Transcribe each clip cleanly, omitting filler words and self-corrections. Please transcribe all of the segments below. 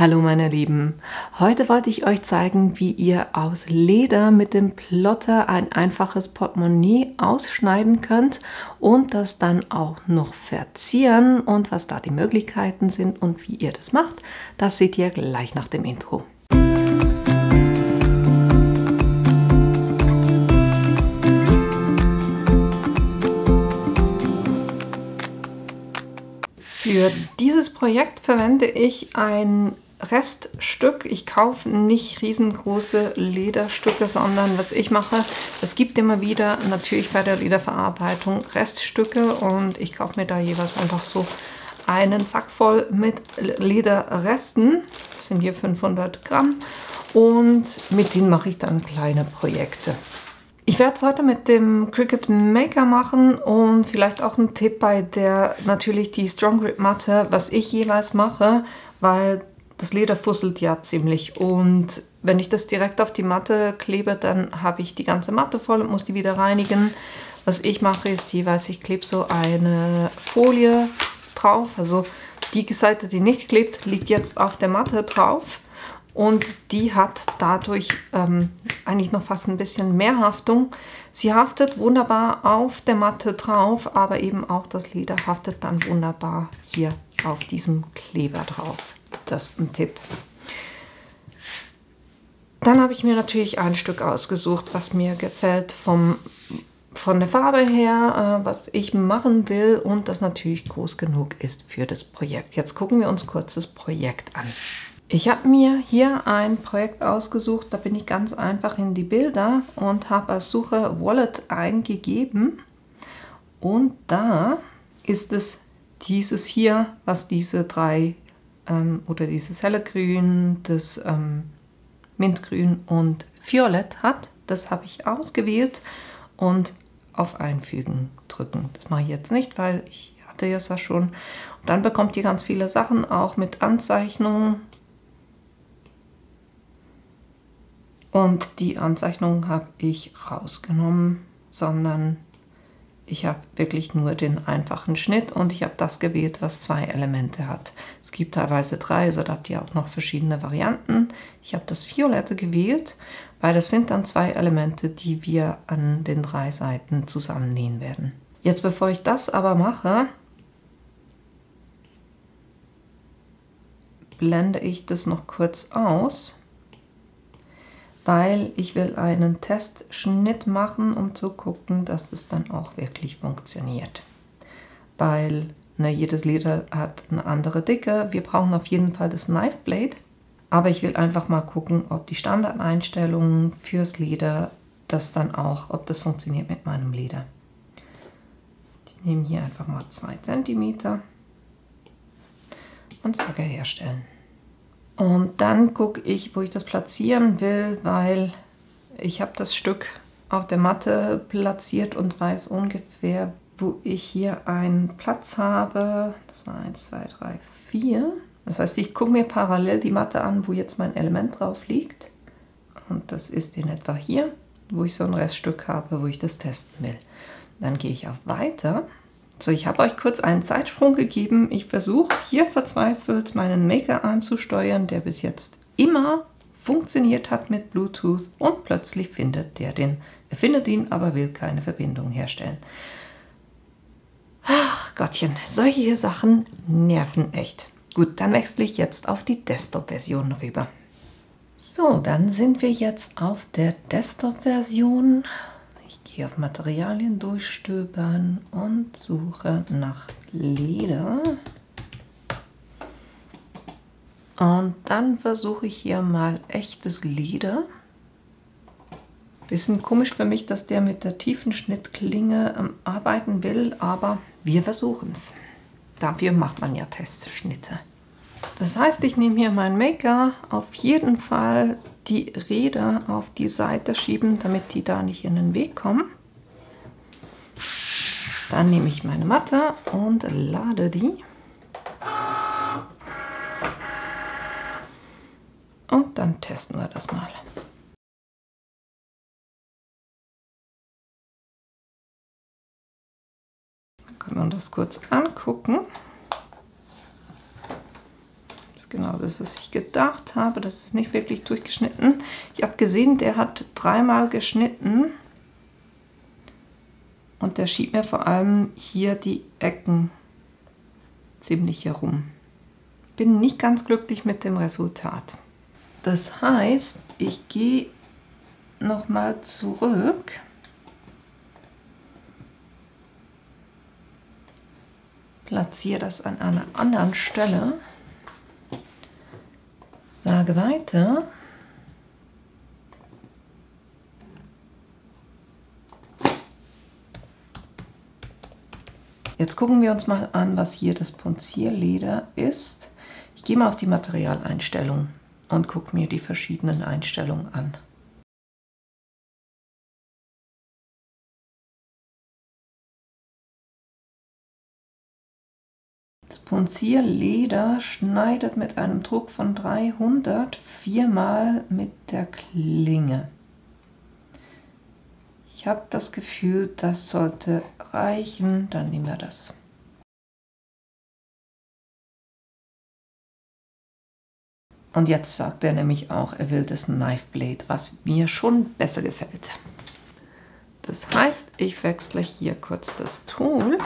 Hallo meine Lieben, heute wollte ich euch zeigen, wie ihr aus Leder mit dem Plotter ein einfaches Portemonnaie ausschneiden könnt und das dann auch noch verzieren und was da die Möglichkeiten sind und wie ihr das macht, das seht ihr gleich nach dem Intro. Für dieses Projekt verwende ich ein Reststück. Ich kaufe nicht riesengroße Lederstücke, sondern was ich mache, es gibt immer wieder natürlich bei der Lederverarbeitung Reststücke und ich kaufe mir da jeweils einfach so einen Sack voll mit Lederresten. Das sind hier 500 Gramm und mit denen mache ich dann kleine Projekte. Ich werde es heute mit dem Cricut Maker machen und vielleicht auch ein Tipp bei der natürlich die Strong Grip Matte, was ich jeweils mache, weil das Leder fusselt ja ziemlich und wenn ich das direkt auf die Matte klebe, dann habe ich die ganze Matte voll und muss die wieder reinigen. Was ich mache ist jeweils, ich klebe so eine Folie drauf, also die Seite, die nicht klebt, liegt jetzt auf der Matte drauf. Und die hat dadurch eigentlich noch fast ein bisschen mehr Haftung. Sie haftet wunderbar auf der Matte drauf, aber eben auch das Leder haftet dann wunderbar hier auf diesem Kleber drauf. Das ist ein Tipp. Dann habe ich mir natürlich ein Stück ausgesucht, was mir gefällt von der Farbe her, was ich machen will und das natürlich groß genug ist für das Projekt. Jetzt gucken wir uns kurz das Projekt an. Ich habe mir hier ein Projekt ausgesucht, da bin ich ganz einfach in die Bilder und habe als Suche Wallet eingegeben. Und da ist es dieses hier, was diese drei, oder dieses helle Grün, das Mintgrün und Violett hat. Das habe ich ausgewählt und auf Einfügen drücken. Das mache ich jetzt nicht, weil ich hatte es ja schon. Und dann bekommt ihr ganz viele Sachen, auch mit Anzeichnungen. Und die Anzeichnung habe ich rausgenommen, sondern ich habe wirklich nur den einfachen Schnitt und ich habe das gewählt, was zwei Elemente hat. Es gibt teilweise drei, also da habt ihr auch noch verschiedene Varianten. Ich habe das Violette gewählt, weil das sind dann zwei Elemente, die wir an den drei Seiten zusammennähen werden. Jetzt, bevor ich das aber mache, blende ich das noch kurz aus, weil ich will einen Testschnitt machen, um zu gucken, dass das dann auch wirklich funktioniert. Weil jedes Leder hat eine andere Dicke. Wir brauchen auf jeden Fall das Knife Blade, aber ich will einfach mal gucken, ob die Standardeinstellungen fürs Leder, das dann auch, ob das funktioniert mit meinem Leder. Ich nehme hier einfach mal 2 cm und sage herstellen. Und dann gucke ich, wo ich das platzieren will, weil ich habe das Stück auf der Matte platziert und weiß ungefähr, wo ich hier einen Platz habe. Das war 1, 2, 3, 4. Das heißt, ich gucke mir parallel die Matte an, wo jetzt mein Element drauf liegt. Und das ist in etwa hier, wo ich so ein Reststück habe, wo ich das testen will. Dann gehe ich auf Weiter. So, ich habe euch kurz einen Zeitsprung gegeben. Ich versuche hier verzweifelt meinen Maker anzusteuern, der bis jetzt immer funktioniert hat mit Bluetooth und plötzlich findet der den. Er findet ihn, aber will keine Verbindung herstellen. Ach Gottchen, solche Sachen nerven echt. Gut, dann wechsle ich jetzt auf die Desktop-Version rüber. So, dann sind wir jetzt auf der Desktop-Version. Ich gehe auf Materialien durchstöbern und suche nach Leder. Und dann versuche ich hier mal echtes Leder. Bisschen komisch für mich, dass der mit der tiefen Schnittklinge arbeiten will, aber wir versuchen es. Dafür macht man ja Testschnitte. Das heißt, ich nehme hier meinen Maker, auf jeden Fall die Räder auf die Seite schieben, damit die da nicht in den Weg kommen. Dann nehme ich meine Matte und lade die. Und dann testen wir das mal. Dann können wir uns das kurz angucken. genau das, was ich gedacht habe. Das ist nicht wirklich durchgeschnitten. Ich habe gesehen, der hat 3-mal geschnitten. Und der schiebt mir vor allem hier die Ecken ziemlich herum. Bin nicht ganz glücklich mit dem Resultat. Das heißt, ich gehe nochmal zurück. Platziere das an einer anderen Stelle. Sage weiter. Jetzt gucken wir uns mal an, was hier das Punzierleder ist. Ich gehe mal auf die Materialeinstellung und gucke mir die verschiedenen Einstellungen an. Das Punzierleder schneidet mit einem Druck von 300 4-mal mit der Klinge. Ich habe das Gefühl, das sollte reichen, dann nehmen wir das. Und jetzt sagt er nämlich auch, er will das Knife Blade, was mir schon besser gefällt. Das heißt, ich wechsle hier kurz das Tool.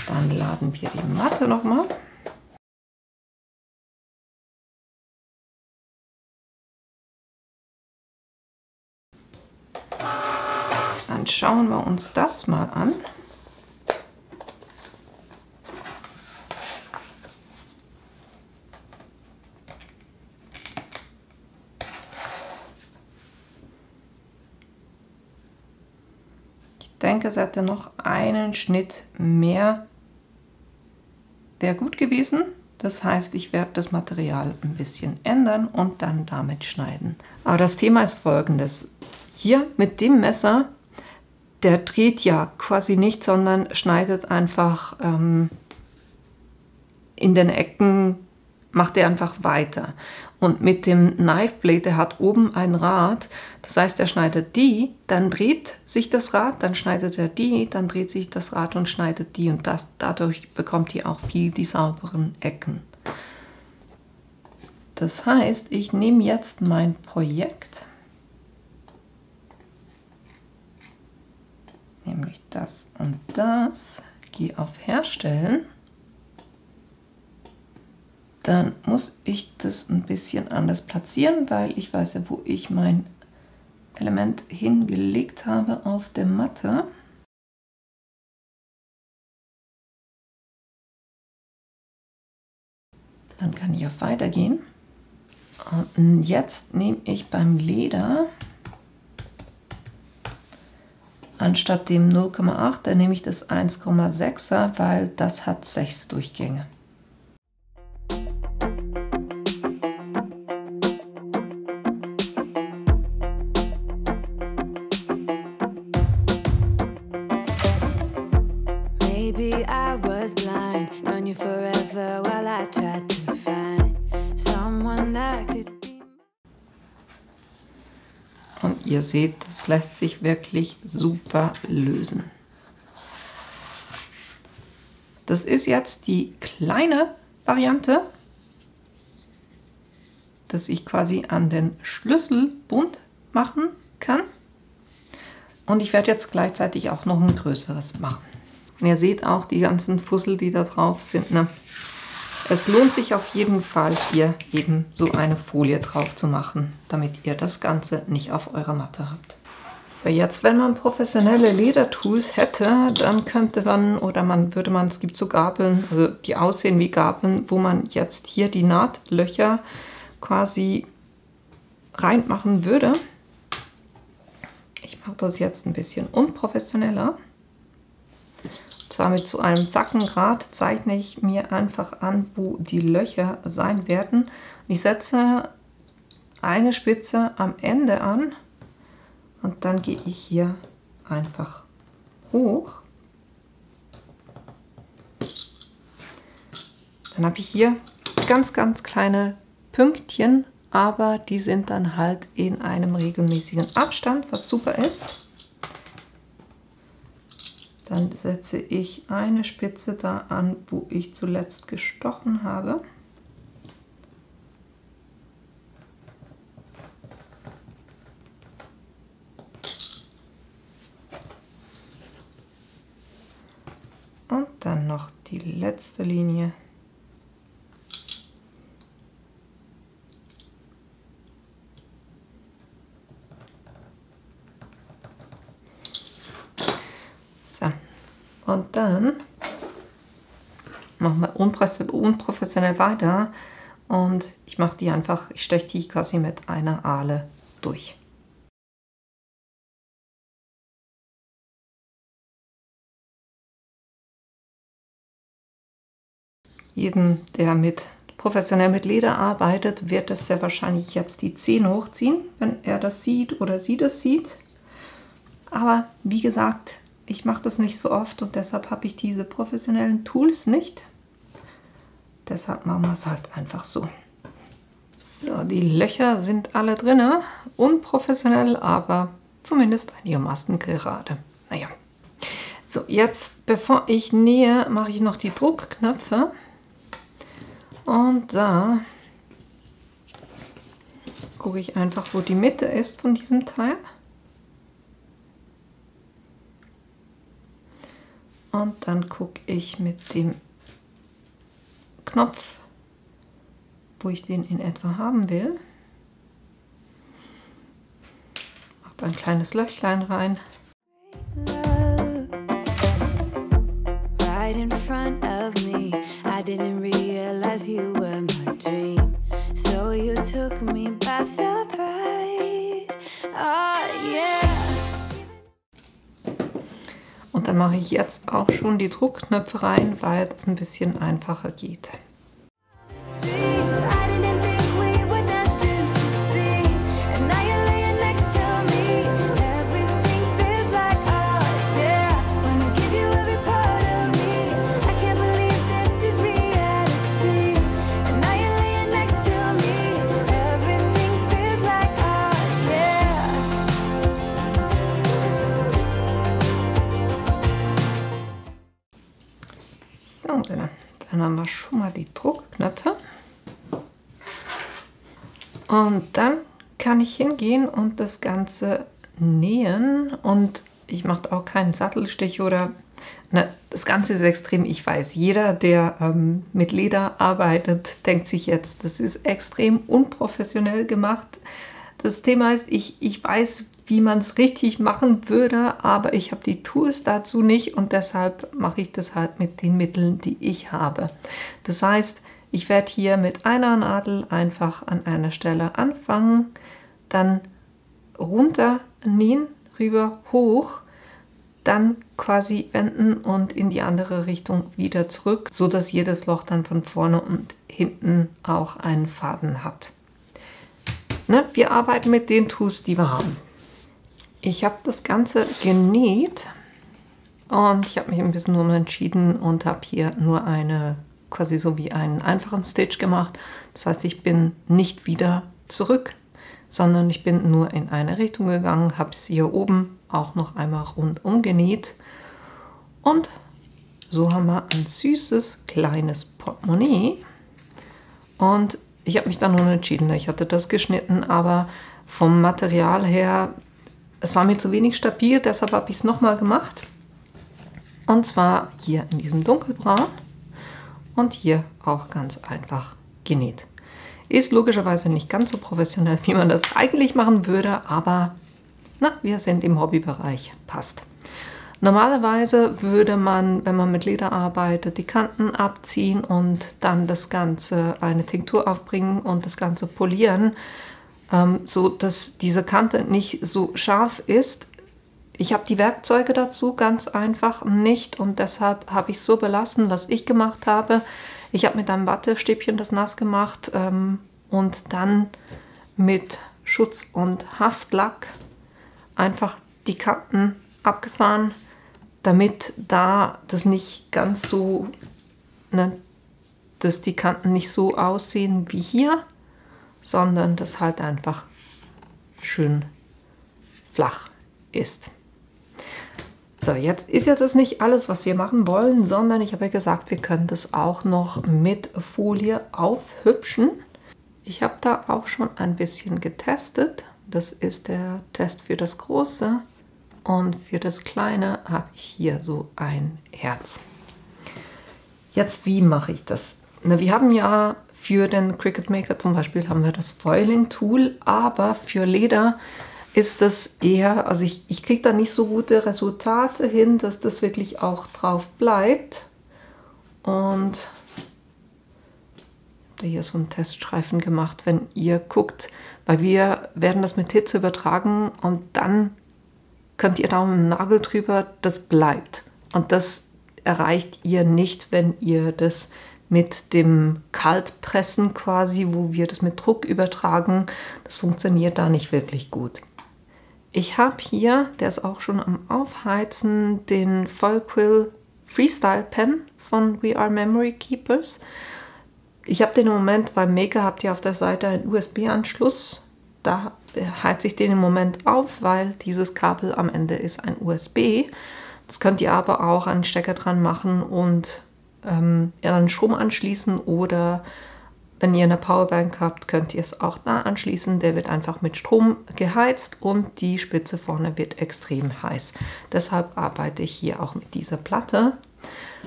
Dann laden wir die Matte nochmal. Dann schauen wir uns das mal an. Ich denke, es hätte noch einen Schnitt mehr. Wäre gut gewesen. Das heißt, ich werde das Material ein bisschen ändern und dann damit schneiden. Aber das Thema ist folgendes. Hier mit dem Messer, der dreht ja quasi nicht, sondern schneidet einfach in den Ecken, macht er einfach weiter. Und mit dem Knife Blade, der hat oben ein Rad, das heißt, er schneidet die, dann dreht sich das Rad, dann schneidet er die, dann dreht sich das Rad und schneidet die und dadurch bekommt ihr auch viel die sauberen Ecken. Das heißt, ich nehme jetzt mein Projekt, nämlich das und das, gehe auf Herstellen. Dann muss ich das ein bisschen anders platzieren, weil ich weiß ja, wo ich mein Element hingelegt habe auf der Matte. Dann kann ich auf Weitergehen. Und jetzt nehme ich beim Leder anstatt dem 0,8, dann nehme ich das 1,6er, weil das hat 6 Durchgänge. Maybe I was blind, known you forever while I tried to find someone that could be. Und ihr seht, das lässt sich wirklich super lösen. Das ist jetzt die kleine Variante, dass ich quasi an den Schlüsselbund machen kann. Und ich werde jetzt gleichzeitig auch noch ein größeres machen. Und ihr seht auch die ganzen Fussel, die da drauf sind. Ne? Es lohnt sich auf jeden Fall, hier eben so eine Folie drauf zu machen, damit ihr das Ganze nicht auf eurer Matte habt. So, jetzt, wenn man professionelle Ledertools hätte, dann könnte man, es gibt so Gabeln, also die aussehen wie Gabeln, wo man jetzt hier die Nahtlöcher quasi reinmachen würde. Ich mache das jetzt ein bisschen unprofessioneller. Und zwar mit so einem Zackenrad zeichne ich mir einfach an, wo die Löcher sein werden. Und ich setze eine Spitze am Ende an und dann gehe ich hier einfach hoch. Dann habe ich hier ganz, ganz kleine Pünktchen aber die sind dann halt in einem regelmäßigen Abstand, was super ist. Dann setze ich eine Spitze da an, wo ich zuletzt gestochen habe. Und dann noch die letzte Linie. So, und dann machen wir unprofessionell weiter und ich mache die einfach, ich steche die quasi mit einer Ahle durch. Jedem, der professionell mit Leder arbeitet, wird es sehr wahrscheinlich jetzt die Zähne hochziehen, wenn er das sieht oder sie das sieht. Aber wie gesagt, ich mache das nicht so oft und deshalb habe ich diese professionellen Tools nicht. Deshalb machen wir es halt einfach so. So, die Löcher sind alle drin, unprofessionell, aber zumindest einigermaßen gerade. Naja. So, jetzt, bevor ich nähe, mache ich noch die Druckknöpfe. Und da gucke ich einfach, wo die Mitte ist von diesem Teil. Und dann gucke ich mit dem Knopf, wo ich den in etwa haben will. Mache da ein kleines Löchlein rein. Right in front of me, I didn't realize you were my dream. So you took me by surprise. Oh yeah. Und dann mache ich jetzt auch schon die Druckknöpfe rein, weil es ein bisschen einfacher geht. So, dann haben wir schon mal die Druckknöpfe. Und dann kann ich hingehen und das Ganze nähen. Und ich mache auch keinen Sattelstich oder... Ne, das Ganze ist extrem, ich weiß, jeder, der mit Leder arbeitet, denkt sich jetzt, das ist extrem unprofessionell gemacht. Das Thema ist, ich weiß, wie man es richtig machen würde, aber ich habe die Tools dazu nicht und deshalb mache ich das halt mit den Mitteln, die ich habe. Das heißt, ich werde hier mit einer Nadel einfach an einer Stelle anfangen, dann runter nähen, rüber, hoch, dann quasi wenden und in die andere Richtung wieder zurück, so dass jedes Loch dann von vorne und hinten auch einen Faden hat. Ne, wir arbeiten mit den Tools, die wir haben. Ich habe das Ganze genäht und ich habe mich ein bisschen umentschieden und habe hier nur quasi so wie einen einfachen Stitch gemacht. Das heißt, ich bin nicht wieder zurück, sondern ich bin nur in eine Richtung gegangen, habe es hier oben auch noch einmal rundum genäht und so haben wir ein süßes kleines Portemonnaie. Und ich habe mich dann nun entschieden, ich hatte das geschnitten, aber vom Material her, es war mir zu wenig stabil, deshalb habe ich es nochmal gemacht. Und zwar hier in diesem dunkelbraun und hier auch ganz einfach genäht. Ist logischerweise nicht ganz so professionell, wie man das eigentlich machen würde, aber na, wir sind im Hobbybereich, passt. Normalerweise würde man, wenn man mit Leder arbeitet, die Kanten abziehen und dann das Ganze eine Tinktur aufbringen und das Ganze polieren, so dass diese Kante nicht so scharf ist. Ich habe die Werkzeuge dazu ganz einfach nicht und deshalb habe ich es so belassen, was ich gemacht habe. Ich habe mit einem Wattestäbchen das nass gemacht und dann mit Schutz- und Haftlack einfach die Kanten abgefahren, damit da das nicht ganz so, ne, dass die Kanten nicht so aussehen wie hier, sondern das halt einfach schön flach ist. So, jetzt ist ja das nicht alles, was wir machen wollen, sondern ich habe ja gesagt, wir können das auch noch mit Folie aufhübschen. Ich habe da auch schon ein bisschen getestet. Das ist der Test für das Große und für das Kleine habe ich hier so ein Herz. Jetzt, wie mache ich das? Na, wir haben ja für den Cricut Maker zum Beispiel haben wir das Foiling Tool, aber für Leder ist das eher, also ich kriege da nicht so gute Resultate hin, dass das wirklich auch drauf bleibt. Und ich habe da hier so einen Teststreifen gemacht, wenn ihr guckt, weil wir werden das mit Hitze übertragen und dann könnt ihr da mit dem Nagel drüber, das bleibt. Und das erreicht ihr nicht, wenn ihr das mit dem Kaltpressen quasi, wo wir das mit Druck übertragen, das funktioniert da nicht wirklich gut. Ich habe hier, der ist auch schon am Aufheizen, den Foil Quill Freestyle Pen von We Are Memory Keepers. Ich habe den im Moment beim Maker, habt ihr auf der Seite einen USB-Anschluss. Da heize ich den im Moment auf, weil dieses Kabel am Ende ist ein USB. Das könnt ihr aber auch einen Stecker dran machen und an Strom anschließen, oder wenn ihr eine Powerbank habt, könnt ihr es auch da anschließen. Der wird einfach mit Strom geheizt und die Spitze vorne wird extrem heiß. Deshalb arbeite ich hier auch mit dieser Platte.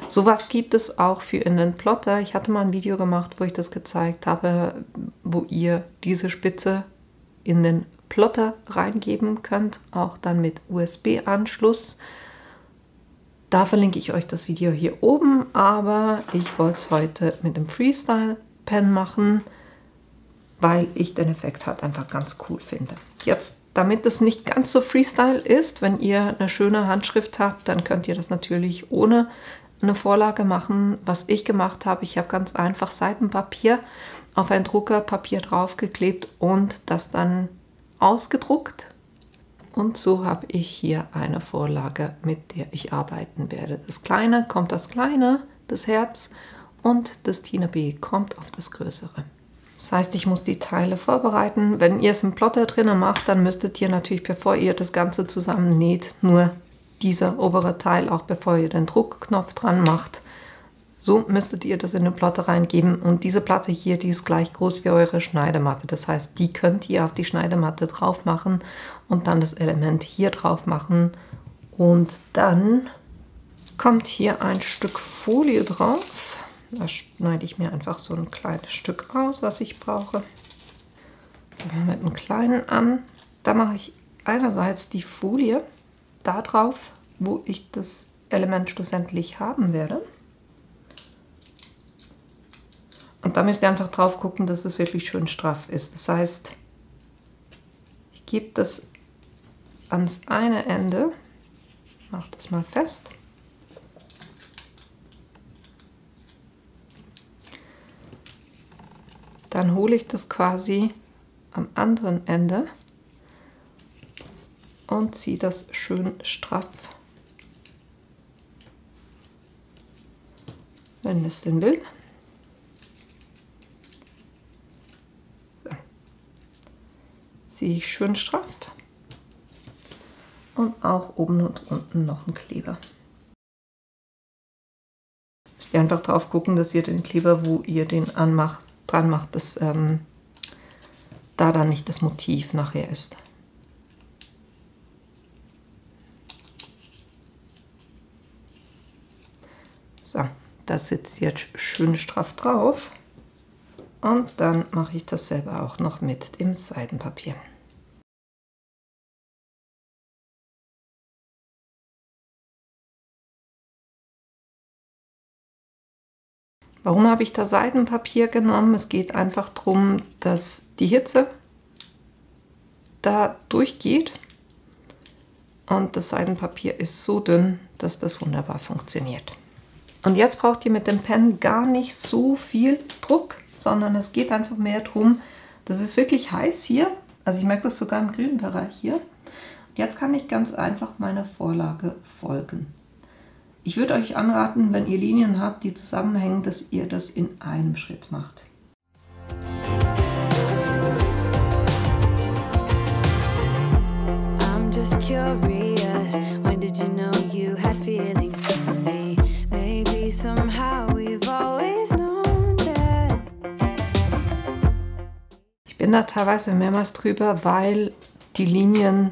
Sowas gibt es auch für in den Plotter. Ich hatte mal ein Video gemacht, wo ich das gezeigt habe, wo ihr diese Spitze in den Plotter reingeben könnt, auch dann mit USB-Anschluss. Da verlinke ich euch das Video hier oben, aber ich wollte es heute mit dem Freestyle Pen machen, weil ich den Effekt halt einfach ganz cool finde. Jetzt, damit es nicht ganz so Freestyle ist, wenn ihr eine schöne Handschrift habt, dann könnt ihr das natürlich ohne eine Vorlage machen. Was ich gemacht habe, ich habe ganz einfach Seitenpapier auf ein Druckerpapier draufgeklebt und das dann ausgedruckt. Und so habe ich hier eine Vorlage, mit der ich arbeiten werde. Das Kleine kommt das Kleine, das Herz, und das Tina B kommt auf das Größere. Das heißt, ich muss die Teile vorbereiten. Wenn ihr es im Plotter drinnen macht, dann müsstet ihr natürlich, bevor ihr das Ganze zusammen näht, nur dieser obere Teil, auch bevor ihr den Druckknopf dran macht, so müsstet ihr das in den Plotter reingeben. Und diese Platte hier, die ist gleich groß wie eure Schneidematte. Das heißt, die könnt ihr auf die Schneidematte drauf machen und dann das Element hier drauf machen. Und dann kommt hier ein Stück Folie drauf. Da schneide ich mir einfach so ein kleines Stück aus, was ich brauche. Fangen wir mit einem kleinen an. Da mache ich einerseits die Folie da drauf, wo ich das Element schlussendlich haben werde. Und da müsst ihr einfach drauf gucken, dass es wirklich schön straff ist. Das heißt, ich gebe das ans eine Ende, mache das mal fest. Dann hole ich das quasi am anderen Ende und ziehe das schön straff, wenn es denn will. Ziehe ich schön straff und auch oben und unten noch einen Kleber. Müsst ihr einfach drauf gucken, dass ihr den Kleber, wo ihr den dran macht, dass da dann nicht das Motiv nachher ist. So, das sitzt jetzt schön straff drauf. Und dann mache ich dasselbe auch noch mit dem Seidenpapier. Warum habe ich da Seidenpapier genommen? Es geht einfach darum, dass die Hitze da durchgeht. Und das Seidenpapier ist so dünn, dass das wunderbar funktioniert. Und jetzt braucht ihr mit dem Pen gar nicht so viel Druck, sondern es geht einfach mehr darum, das ist wirklich heiß hier. Also ich merke das sogar im grünen Bereich hier. Jetzt kann ich ganz einfach meiner Vorlage folgen. Ich würde euch anraten, wenn ihr Linien habt, die zusammenhängen, dass ihr das in einem Schritt macht. just curious. When did you know you had feelings for me? Maybe somehow we've always known that. Ich bin da teilweise mehrmals drüber, weil die Linien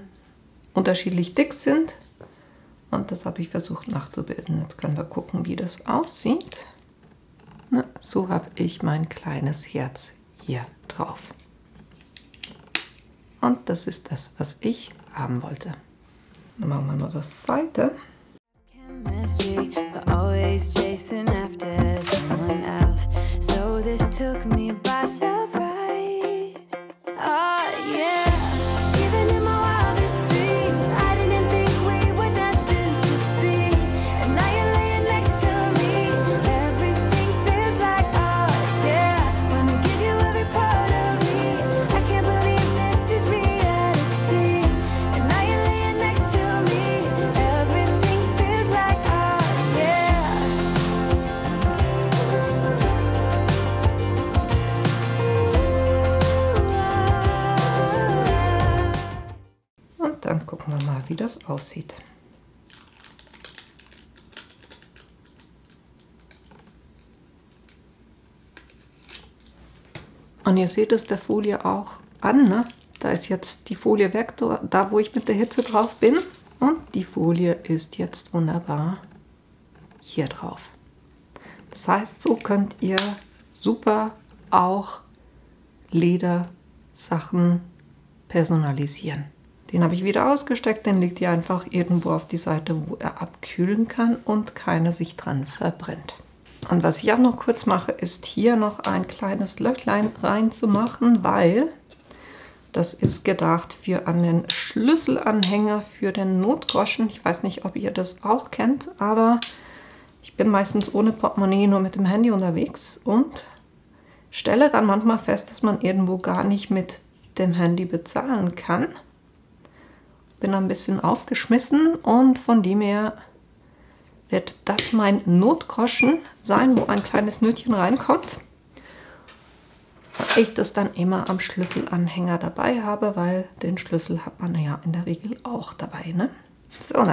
unterschiedlich dick sind. Und das habe ich versucht nachzubilden. Jetzt können wir gucken, wie das aussieht. Na, so habe ich mein kleines Herz hier drauf. Und das ist das, was ich haben wollte. Dann machen wir noch das zweite. Chemistry, but always chasing after someone else. So this took me by surprise. Oh yeah, even in my wildest dreams, I didn't think we were destined to be. And now you're laying next to me. Everything feels like oh yeah. Wanna give you every part of me. I can't believe this is reality. And now you're laying next to me. Everything feels like oh yeah. Und dann gucken wir mal, wie das aussieht. Und ihr seht es der Folie auch an, ne? Da ist jetzt die Folie weg, da wo ich mit der Hitze drauf bin. Und die Folie ist jetzt wunderbar hier drauf. Das heißt, so könnt ihr super auch Ledersachen personalisieren. Den habe ich wieder ausgesteckt, den legt ihr einfach irgendwo auf die Seite, wo er abkühlen kann und keiner sich dran verbrennt. Und was ich auch noch kurz mache, ist hier noch ein kleines Löchlein reinzumachen, weil das ist gedacht für einen Schlüsselanhänger für den Notgroschen. Ich weiß nicht, ob ihr das auch kennt, aber ich bin meistens ohne Portemonnaie nur mit dem Handy unterwegs und stelle dann manchmal fest, dass man irgendwo gar nicht mit dem Handy bezahlen kann. Bin ein bisschen aufgeschmissen und von dem her wird das mein Notgroschen sein, wo ein kleines Nötchen reinkommt. Und ich das dann immer am Schlüsselanhänger dabei habe, weil den Schlüssel hat man ja in der Regel auch dabei, ne? So,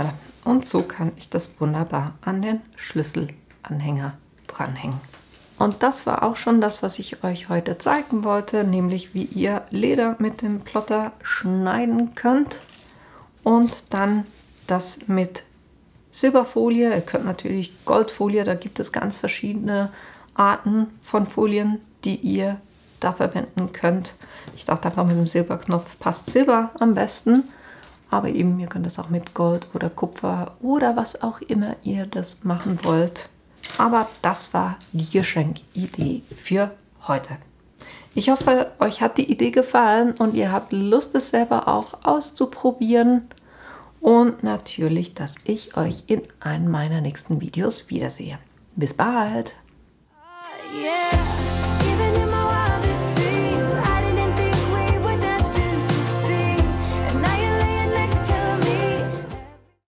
und so kann ich das wunderbar an den Schlüsselanhänger dranhängen. Und das war auch schon das, was ich euch heute zeigen wollte, nämlich wie ihr Leder mit dem Plotter schneiden könnt und dann das mit Silberfolie. Ihr könnt natürlich Goldfolie, da gibt es ganz verschiedene Arten von Folien, die ihr da verwenden könnt. Ich dachte einfach, mit dem Silberknopf passt Silber am besten, aber eben ihr könnt das auch mit Gold oder Kupfer oder was auch immer ihr das machen wollt. Aber das war die Geschenkidee für heute. Ich hoffe, euch hat die Idee gefallen und ihr habt Lust, es selber auch auszuprobieren. Und natürlich, dass ich euch in einem meiner nächsten Videos wiedersehe. Bis bald!